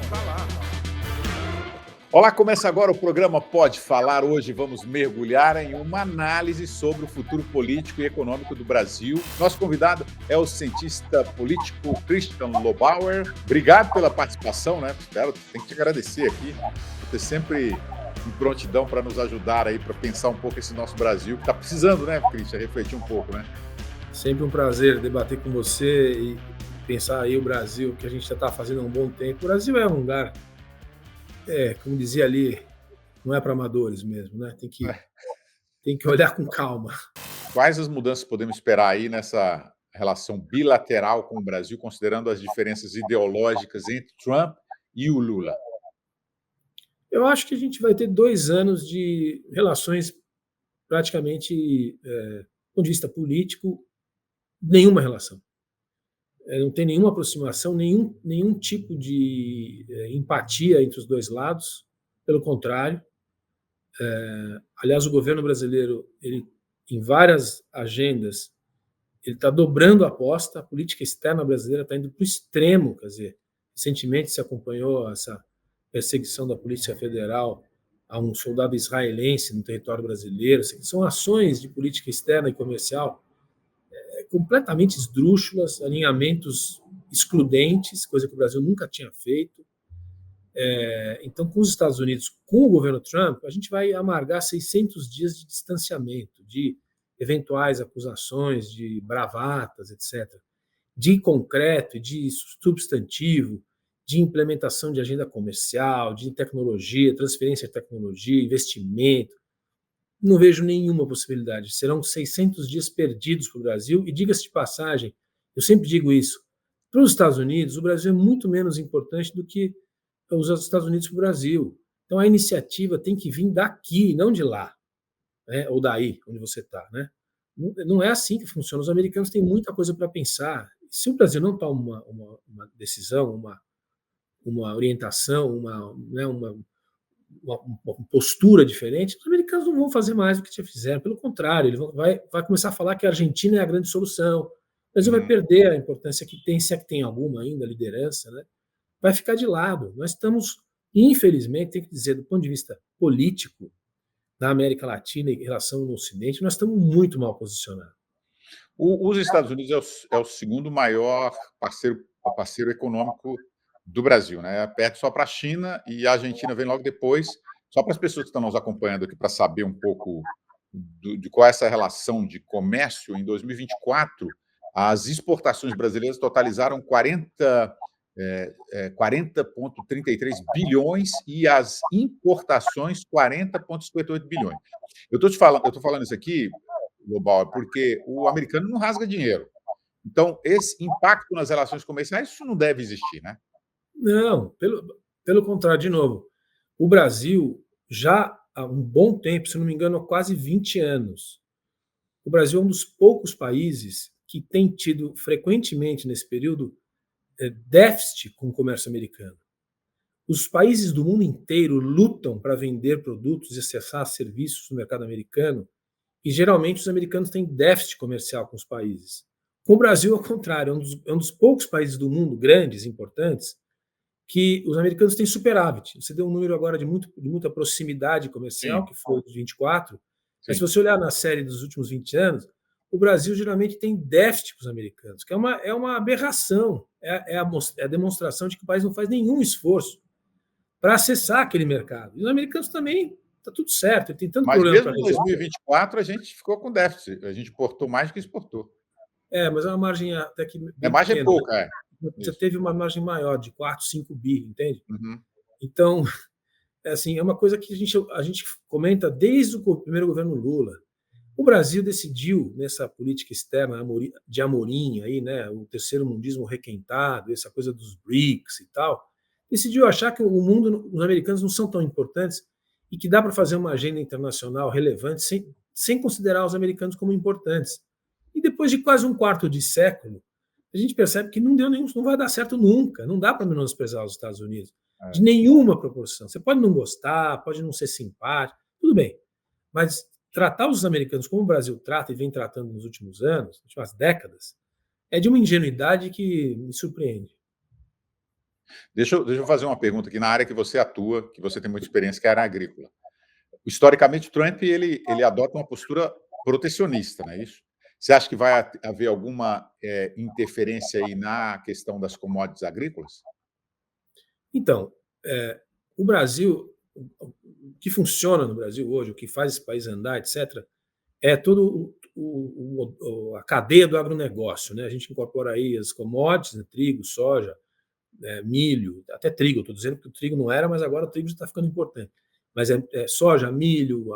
tá lá. Olá, começa agora o programa Pode Falar. Hoje vamos mergulhar em uma análise sobre o futuro político e econômico do Brasil. Nosso convidado é o cientista político Christian Lobauer. Obrigado pela participação, né? Espero, tem que te agradecer aqui por ter sempre em prontidão para nos ajudar aí, para pensar um pouco esse nosso Brasil, que está precisando, né, Christian, refletir um pouco, né? Sempre um prazer debater com você e pensar aí o Brasil, que a gente já está fazendo há um bom tempo. O Brasil é um lugar, como dizia ali, não é para amadores mesmo, né? Tem que olhar com calma. Quais as mudanças podemos esperar aí nessa relação bilateral com o Brasil, considerando as diferenças ideológicas entre Trump e o Lula? Eu acho que a gente vai ter 2 anos de relações praticamente, do ponto de vista político, nenhuma relação. Não tem nenhuma aproximação, nenhum tipo de empatia entre os dois lados. Pelo contrário, aliás, o governo brasileiro, ele, em várias agendas, ele está dobrando a aposta. A política externa brasileira está indo para o extremo. Quer dizer, recentemente se acompanhou essa perseguição da Polícia Federal a um soldado israelense no território brasileiro. São ações de política externa e comercial completamente esdrúxulas, alinhamentos excludentes, coisa que o Brasil nunca tinha feito. Então, com os Estados Unidos, com o governo Trump, a gente vai amargar 600 dias de distanciamento, de eventuais acusações de bravatas, etc., de concreto e de substantivo, de implementação de agenda comercial, de tecnologia, transferência de tecnologia, investimento. Não vejo nenhuma possibilidade. Serão 600 dias perdidos para o Brasil. E diga-se de passagem, eu sempre digo isso, para os Estados Unidos, o Brasil é muito menos importante do que os Estados Unidos para o Brasil. Então a iniciativa tem que vir daqui, não de lá, né? Ou daí, onde você está. Né? Não é assim que funciona. Os americanos têm muita coisa para pensar. Se o Brasil não toma uma decisão, uma orientação, uma postura diferente, os americanos não vão fazer mais do que já fizeram. Pelo contrário, ele vai começar a falar que a Argentina é a grande solução. O Brasil vai perder a importância que tem, se é que tem alguma ainda, liderança, né? Vai ficar de lado. Nós estamos, infelizmente, tem que dizer, do ponto de vista político, da América Latina em relação ao Ocidente, nós estamos muito mal posicionados. Os Estados Unidos é o segundo maior parceiro econômico do Brasil, né? Perde só para a China e a Argentina vem logo depois. Só para as pessoas que estão nos acompanhando aqui, para saber um pouco de qual é essa relação de comércio, em 2024, as exportações brasileiras totalizaram 40,33 bilhões e as importações 40,58 bilhões. Eu estou falando isso aqui, Global, porque o americano não rasga dinheiro. Então, esse impacto nas relações comerciais, isso não deve existir, né? Não, pelo contrário, de novo, o Brasil já há um bom tempo, se não me engano, há quase 20 anos, o Brasil é um dos poucos países que tem tido frequentemente nesse período déficit com o comércio americano. Os países do mundo inteiro lutam para vender produtos e acessar serviços no mercado americano, e geralmente os americanos têm déficit comercial com os países. Com o Brasil, ao contrário, é um dos poucos países do mundo, grandes, importantes, que os americanos têm superávit. Você deu um número agora de muita proximidade comercial, Sim, que foi o de 24, mas se sim. você olhar na série dos últimos 20 anos, o Brasil geralmente tem déficit com os americanos, que é uma aberração, é a demonstração de que o país não faz nenhum esforço para acessar aquele mercado. E os americanos também, está tudo certo, tem tanto Mas problema para mesmo em resolver. 2024, a gente ficou com déficit. A gente importou mais do que exportou. Mas é uma margem até que A bem margem é pequena. pouca, é. Já Isso. teve uma margem maior, de 4, 5 bi, entende? Uhum. Então, assim, é uma coisa que a gente comenta desde o primeiro governo Lula. O Brasil decidiu, nessa política externa de Amorim, aí, né, o terceiro mundismo requentado, essa coisa dos BRICS e tal, decidiu achar que o mundo, os americanos não são tão importantes e que dá para fazer uma agenda internacional relevante sem considerar os americanos como importantes. E depois de quase um quarto de século, a gente percebe que não vai dar certo nunca. Não dá para menosprezar os Estados Unidos de É. nenhuma proporção. Você pode não gostar, pode não ser simpático, tudo bem. Mas tratar os americanos como o Brasil trata e vem tratando nos últimos anos, nas últimas décadas, é de uma ingenuidade que me surpreende. Deixa eu fazer uma pergunta aqui na área que você atua, que você tem muita experiência, que é a área agrícola. Historicamente, Trump ele adota uma postura protecionista, não é isso? Você acha que vai haver alguma interferência aí na questão das commodities agrícolas? Então, o Brasil, o que funciona no Brasil hoje, o que faz esse país andar, etc., é todo a cadeia do agronegócio, né? A gente incorpora aí as commodities, né? Trigo, soja, milho, até trigo. Estou dizendo que o trigo não era, mas agora o trigo está ficando importante. Mas é soja, milho,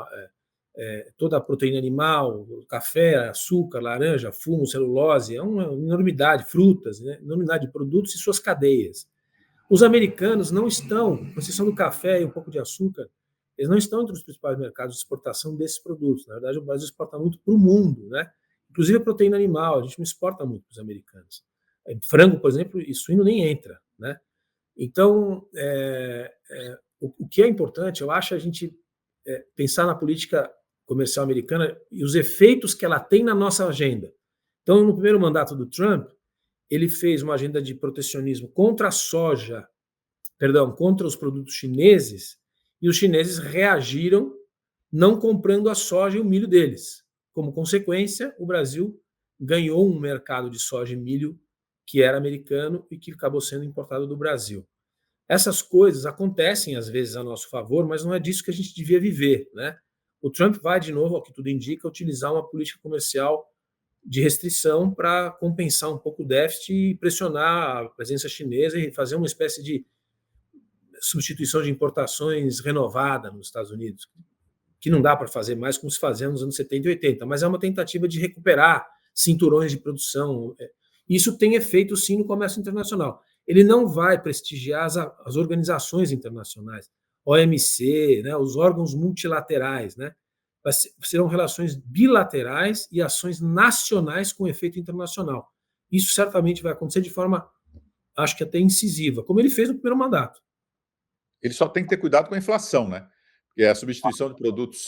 toda a proteína animal, café, açúcar, laranja, fumo, celulose, é uma enormidade, frutas, né? Enormidade de produtos e suas cadeias. Os americanos não estão, com exceção do café e um pouco de açúcar, eles não estão entre os principais mercados de exportação desses produtos. Na verdade, o Brasil exporta muito para o mundo, né? Inclusive a proteína animal, a gente não exporta muito para os americanos. Frango, por exemplo, e suíno nem entra, né? Então, o que é importante, eu acho, a gente pensar na política comercial americana e os efeitos que ela tem na nossa agenda. Então, no primeiro mandato do Trump, ele fez uma agenda de protecionismo contra a soja, contra os produtos chineses, e os chineses reagiram não comprando a soja e o milho deles. Como consequência, o Brasil ganhou um mercado de soja e milho que era americano e que acabou sendo importado do Brasil. Essas coisas acontecem às vezes a nosso favor, mas não é disso que a gente devia viver, né? O Trump vai, de novo, ao que tudo indica, utilizar uma política comercial de restrição para compensar um pouco o déficit e pressionar a presença chinesa e fazer uma espécie de substituição de importações renovada nos Estados Unidos, que não dá para fazer mais como se fazia nos anos 70 e 80, mas é uma tentativa de recuperar cinturões de produção. Isso tem efeito, sim, no comércio internacional. Ele não vai prestigiar as organizações internacionais, OMC, né, os órgãos multilaterais, né? Serão relações bilaterais e ações nacionais com efeito internacional. Isso certamente vai acontecer de forma, acho que até incisiva, como ele fez no primeiro mandato. Ele só tem que ter cuidado com a inflação, né? Porque a substituição de produtos,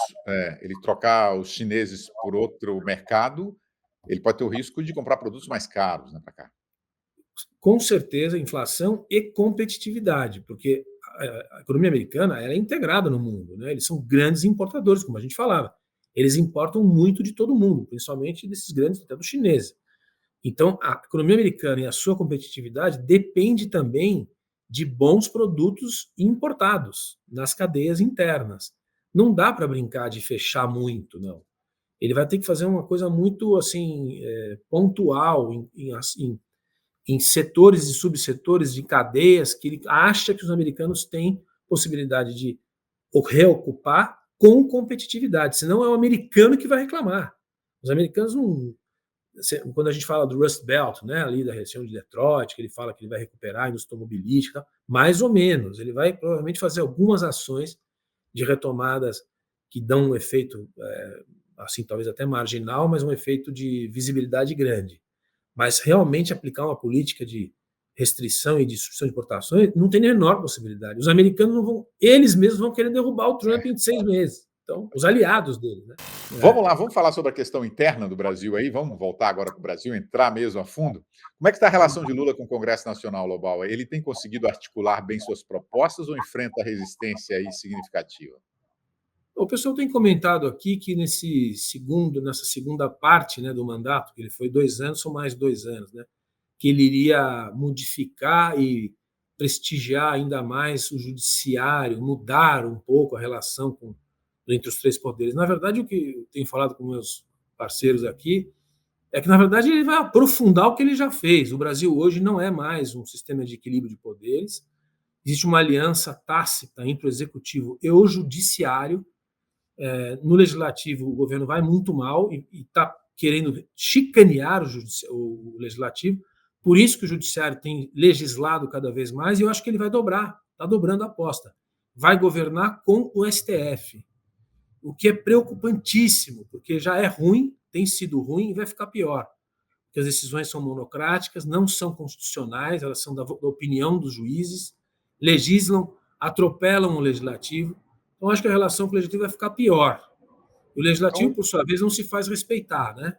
ele trocar os chineses por outro mercado, ele pode ter o risco de comprar produtos mais caros, né, para cá. Com certeza, inflação e competitividade, porque a economia americana ela é integrada no mundo, né? Eles são grandes importadores, como a gente falava. Eles importam muito de todo mundo, principalmente desses grandes, até dos chineses. Então, a economia americana e a sua competitividade depende também de bons produtos importados nas cadeias internas. Não dá para brincar de fechar muito, não. Ele vai ter que fazer uma coisa muito assim pontual em setores e subsetores de cadeias que ele acha que os americanos têm possibilidade de reocupar com competitividade, senão é o americano que vai reclamar. Os americanos não. Quando a gente fala do Rust Belt, né, ali da região de Detroit, que ele fala que ele vai recuperar a indústria automobilística, mais ou menos. Ele vai provavelmente fazer algumas ações de retomadas que dão um efeito, assim, talvez até marginal, mas um efeito de visibilidade grande. Mas realmente aplicar uma política de restrição e de suspensão de importações não tem a menor possibilidade. Os americanos não vão, eles mesmos vão querer derrubar o Trump em 6 meses. Então, os aliados dele, né? Vamos lá, vamos falar sobre a questão interna do Brasil aí, vamos voltar agora para o Brasil, entrar mesmo a fundo. Como é que está a relação de Lula com o Congresso Nacional, Lobão? Ele tem conseguido articular bem suas propostas ou enfrenta resistência aí significativa? O pessoal tem comentado aqui que nessa segunda parte, né, do mandato, que ele foi 2 anos, são mais 2 anos, né, que ele iria modificar e prestigiar ainda mais o judiciário, mudar um pouco a relação entre os 3 poderes. Na verdade, o que eu tenho falado com meus parceiros aqui é que, na verdade, ele vai aprofundar o que ele já fez. O Brasil hoje não é mais um sistema de equilíbrio de poderes. Existe uma aliança tácita entre o executivo e o judiciário. No legislativo, o governo vai muito mal e está querendo chicanear o legislativo. Por isso que o judiciário tem legislado cada vez mais, e eu acho que ele vai dobrar, está dobrando a aposta. Vai governar com o STF, o que é preocupantíssimo, porque já é ruim, tem sido ruim e vai ficar pior. Porque as decisões são monocráticas, não são constitucionais, elas são da opinião dos juízes, legislam, atropelam o legislativo. Então, acho que a relação com o legislativo vai ficar pior. O legislativo, Então, por sua vez, não se faz respeitar, né?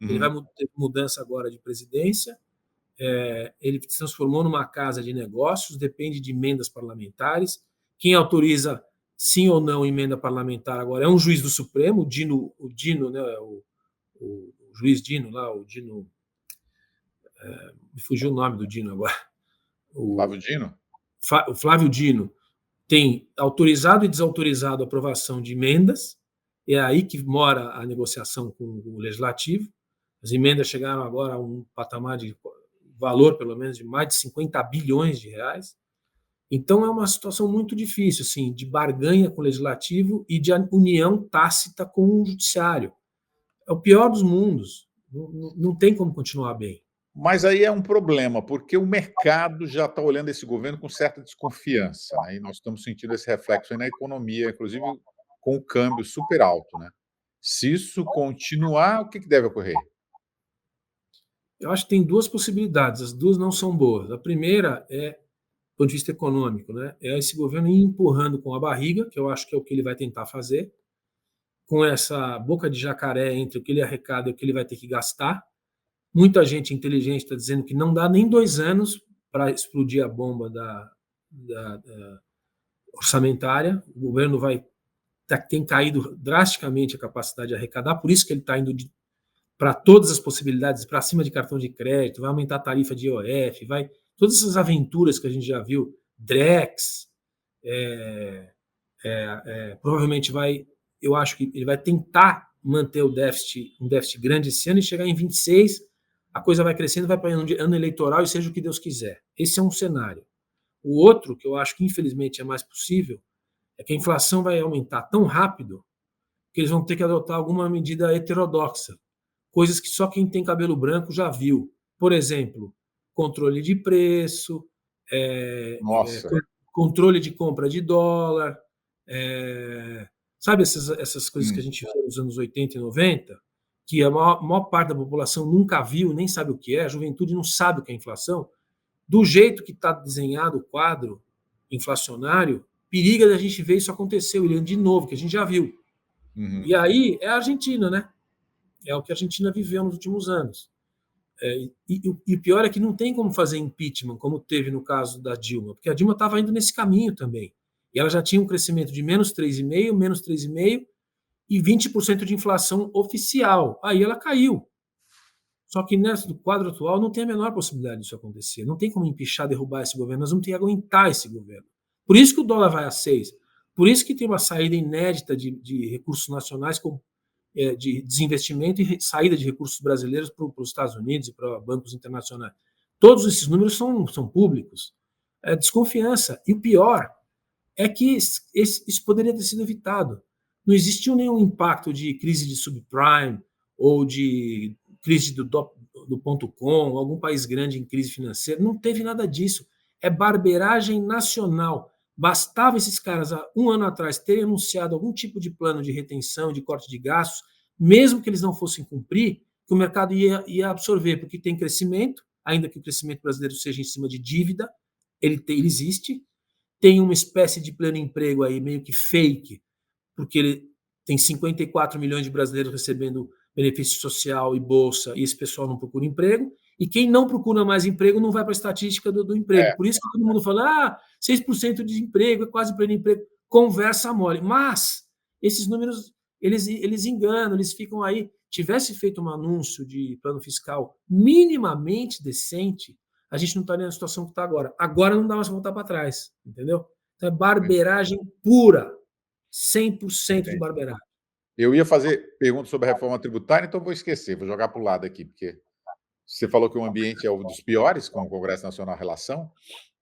Ele vai ter mudança agora de presidência ele se transformou numa casa de negócios, depende de emendas parlamentares. Quem autoriza sim ou não emenda parlamentar agora é um juiz do Supremo, o Dino, né, o juiz Dino lá, o Dino, me fugiu o nome do Dino agora, Flávio Dino? O Flávio Dino tem autorizado e desautorizado a aprovação de emendas, é aí que mora a negociação com o Legislativo. As emendas chegaram agora a um patamar de valor, pelo menos, de mais de 50 bilhões de reais. Então, é uma situação muito difícil, assim, de barganha com o Legislativo e de união tácita com o Judiciário. É o pior dos mundos. Não tem como continuar bem. Mas aí é um problema, porque o mercado já está olhando esse governo com certa desconfiança, né? E nós estamos sentindo esse reflexo aí na economia, inclusive com o câmbio super alto, né? Se isso continuar, o que deve ocorrer? Eu acho que tem duas possibilidades, as duas não são boas. A primeira é, do ponto de vista econômico, né? É esse governo ir empurrando com a barriga, que eu acho que é o que ele vai tentar fazer, com essa boca de jacaré entre o que ele arrecada e o que ele vai ter que gastar. Muita gente inteligente está dizendo que não dá nem 2 anos para explodir a bomba da orçamentária. O governo tem caído drasticamente a capacidade de arrecadar, por isso que ele está indo para todas as possibilidades, para cima de cartão de crédito, vai aumentar a tarifa de IOF, todas essas aventuras que a gente já viu, Drex, provavelmente eu acho que ele vai tentar manter um déficit grande esse ano e chegar em 26, a coisa vai crescendo, vai para ano eleitoral e seja o que Deus quiser. Esse é um cenário. O outro, que eu acho que infelizmente é mais possível, é que a inflação vai aumentar tão rápido que eles vão ter que adotar alguma medida heterodoxa, coisas que só quem tem cabelo branco já viu. Por exemplo, controle de preço, Nossa. controle de compra de dólar, sabe essas coisas que a gente viu nos anos 80 e 90, que a maior parte da população nunca viu, nem sabe o que é, a juventude não sabe o que é inflação. Do jeito que está desenhado o quadro inflacionário, periga da gente ver isso acontecer, William, de novo, que a gente já viu. E aí é a Argentina, né? É o que a Argentina viveu nos últimos anos. E o pior é que não tem como fazer impeachment, como teve no caso da Dilma, porque a Dilma estava indo nesse caminho também. E ela já tinha um crescimento de menos 3,5% e 20% de inflação oficial. Aí ela caiu. Só que no quadro atual não tem a menor possibilidade disso acontecer. Não tem como empichar, derrubar esse governo. Nós vamos ter que aguentar esse governo. Por isso que o dólar vai a 6. Por isso que tem uma saída inédita de recursos nacionais, de desinvestimento e saída de recursos brasileiros para os Estados Unidos e para bancos internacionais. Todos esses números são públicos. É desconfiança. E o pior é que isso poderia ter sido evitado. Não existiu nenhum impacto de crise de subprime ou de crise do ponto com, algum país grande em crise financeira. Não teve nada disso. É barbeiragem nacional. Bastava esses caras, há um ano atrás, terem anunciado algum tipo de plano de retenção, de corte de gastos, mesmo que eles não fossem cumprir, que o mercado ia absorver, porque tem crescimento, ainda que o crescimento brasileiro seja em cima de dívida, ele existe, tem uma espécie de pleno emprego aí, meio que fake, porque ele tem 54 milhões de brasileiros recebendo benefício social e bolsa, e esse pessoal não procura emprego, e quem não procura mais emprego não vai para a estatística do emprego. Por isso que todo mundo fala, 6% de emprego, é quase pleno emprego. Conversa mole. Mas esses números, eles enganam, eles ficam aí. Tivesse feito um anúncio de plano fiscal minimamente decente, a gente não estaria na situação que está agora. Agora não dá mais para voltar para trás, entendeu? Então é barbeiragem pura, 100% de barbeiragem. Eu ia fazer perguntas sobre a reforma tributária, então vou esquecer, vou jogar para o lado aqui, porque você falou que o ambiente é um dos piores com o Congresso Nacional Relação.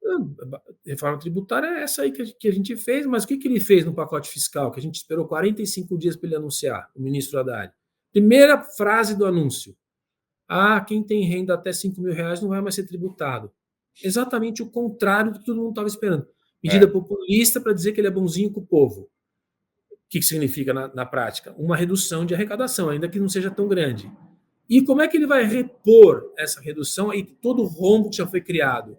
A reforma tributária é essa aí que a gente fez, mas o que ele fez no pacote fiscal, que a gente esperou 45 dias para ele anunciar, o ministro Haddad? Primeira frase do anúncio: quem tem renda até 5 mil reais não vai mais ser tributado. Exatamente o contrário do que todo mundo estava esperando. Medida populista para dizer que ele é bonzinho com o povo. O que significa na prática? Uma redução de arrecadação, ainda que não seja tão grande. E como é que ele vai repor essa redução e todo o rombo que já foi criado?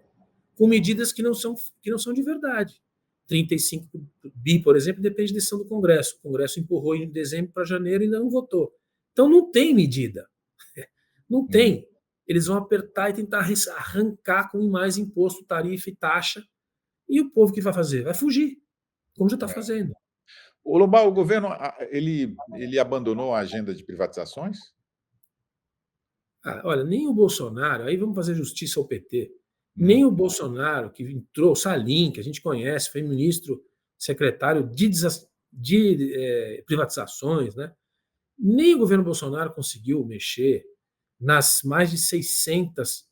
Com medidas que não são de verdade. 35 bi, por exemplo, depende da decisão do Congresso. O Congresso empurrou em dezembro para janeiro e ainda não votou. Então não tem medida. Não tem. eles vão apertar e tentar arrancar com mais imposto, tarifa e taxa. E o povo que vai fazer? Vai fugir, como já está fazendo. O Lobão, o governo, ele abandonou a agenda de privatizações? Olha, nem o Bolsonaro, aí vamos fazer justiça ao PT, nem o Bolsonaro, que entrou, o Salim, que a gente conhece, foi ministro, secretário de privatizações, né? Nem o governo Bolsonaro conseguiu mexer nas mais de 600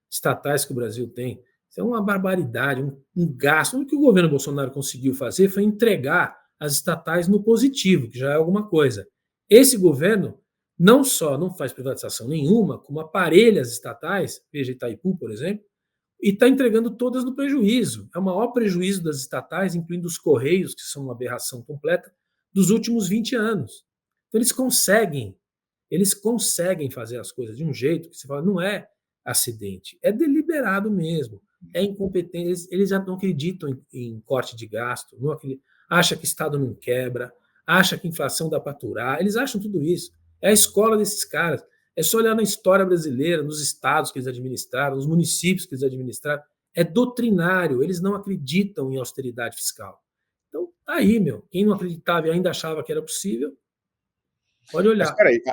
estatais que o Brasil tem. Isso é uma barbaridade, um gasto. O que o governo Bolsonaro conseguiu fazer foi entregar as estatais no positivo, que já é alguma coisa. Esse governo não só não faz privatização nenhuma, como aparelha as estatais, veja Itaipu, por exemplo, e está entregando todas no prejuízo. É o maior prejuízo das estatais, incluindo os Correios, que são uma aberração completa, dos últimos 20 anos. Então eles conseguem fazer as coisas de um jeito que você fala, não é acidente, é deliberado mesmo, é incompetente, eles já não acreditam em corte de gasto, não acha que o Estado não quebra, acha que a inflação dá para aturar, eles acham tudo isso. É a escola desses caras. É só olhar na história brasileira, nos estados que eles administraram, nos municípios que eles administraram. É doutrinário, eles não acreditam em austeridade fiscal. Então, tá aí, meu. Quem não acreditava e ainda achava que era possível, pode Mas olhar. espera aí,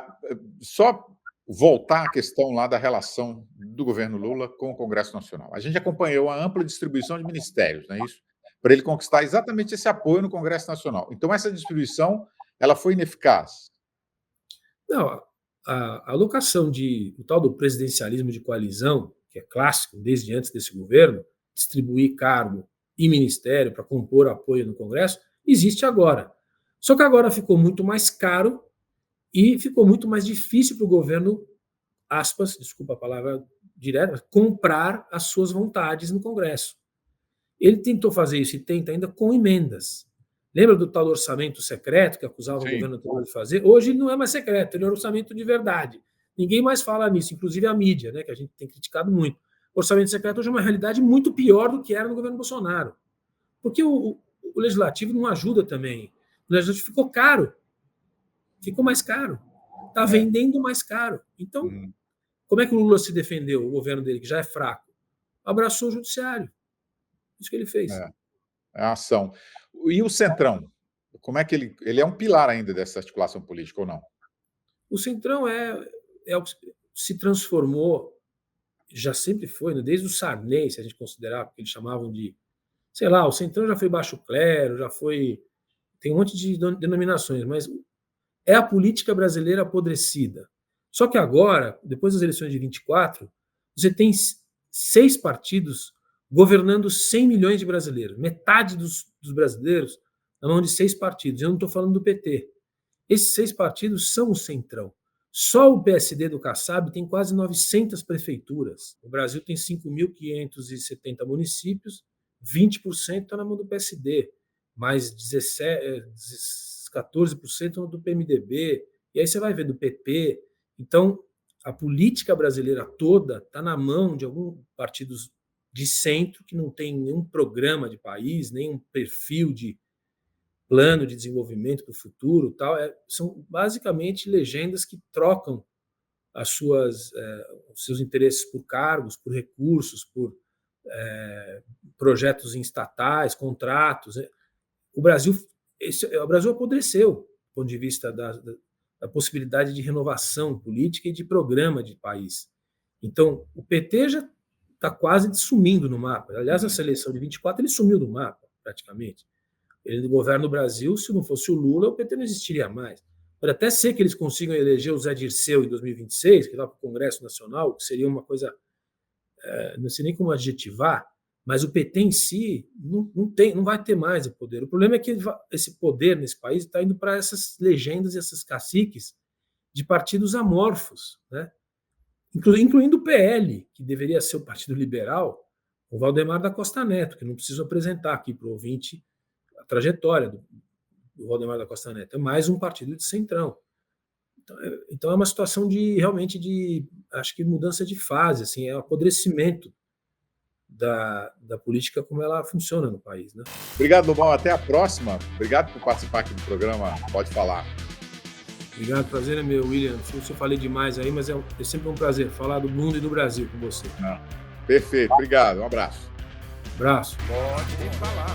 só voltar à questão lá da relação do governo Lula com o Congresso Nacional. A gente acompanhou a ampla distribuição de ministérios, não é isso? Para ele conquistar exatamente esse apoio no Congresso Nacional. Então, essa distribuição ela foi ineficaz. Não, a alocação o tal do presidencialismo de coalizão, que é clássico desde antes desse governo, distribuir cargo e ministério para compor apoio no Congresso, existe agora. Só que agora ficou muito mais caro e ficou muito mais difícil para o governo, aspas, desculpa a palavra direta, mas comprar as suas vontades no Congresso. Ele tentou fazer isso e tenta ainda com emendas. Lembra do tal orçamento secreto que acusava o governo anterior de fazer? Hoje ele não é mais secreto, ele é um orçamento de verdade. Ninguém mais fala nisso, inclusive a mídia, né, que a gente tem criticado muito. O orçamento secreto hoje é uma realidade muito pior do que era no governo Bolsonaro. Porque o legislativo não ajuda também. O legislativo ficou caro. Ficou mais caro. Está vendendo mais caro. Então, como é que o Lula se defendeu, o governo dele, que já é fraco? Abraçou o judiciário. Isso que ele fez. É a ação. E o Centrão? Como é que ele é um pilar ainda dessa articulação política ou não? O Centrão se transformou, já sempre foi, né? Desde o Sarney, se a gente considerar, porque eles chamavam de, sei lá, o Centrão já foi baixo clero, já foi, tem um monte de denominações, mas é a política brasileira apodrecida. Só que agora, depois das eleições de 24, você tem 6 partidos governando 100 milhões de brasileiros, metade dos brasileiros na mão de 6 partidos. Eu não estou falando do PT. Esses 6 partidos são o Centrão. Só o PSD do Kassab tem quase 900 prefeituras. O Brasil tem 5.570 municípios, 20% está na mão do PSD, mais 14% do PMDB, e aí você vai ver do PP. Então, a política brasileira toda está na mão de alguns partidos de centro que não tem nenhum programa de país, nenhum perfil de plano de desenvolvimento para o futuro, tal. São basicamente legendas que trocam os seus interesses por cargos, por recursos, por projetos em estatais, contratos. O Brasil apodreceu do ponto de vista da possibilidade de renovação política e de programa de país. Então, o PT já está quase sumindo no mapa. Aliás, essa eleição de 24 ele sumiu do mapa, praticamente. Ele governa o Brasil, se não fosse o Lula, o PT não existiria mais. Pode até ser que eles consigam eleger o Zé Dirceu em 2026, que vai para o Congresso Nacional, que seria uma coisa, não sei nem como adjetivar, mas o PT em si não vai ter mais o poder. O problema é que esse poder nesse país está indo para essas legendas e essas caciques de partidos amorfos, né? Incluindo o PL, que deveria ser o Partido Liberal, o Valdemar da Costa Neto, que não preciso apresentar aqui para o ouvinte a trajetória do Valdemar da Costa Neto. É mais um partido de centrão. Então é uma situação realmente de, acho que mudança de fase, assim, é o apodrecimento da política como ela funciona no país, né? Obrigado, Lobão. Até a próxima. Obrigado por participar aqui do programa Pode Falar. Obrigado, prazer é meu, William. Não sei se eu falei demais aí, mas é sempre um prazer falar do mundo e do Brasil com você. Não. Perfeito, obrigado, um abraço. Abraço. Pode falar.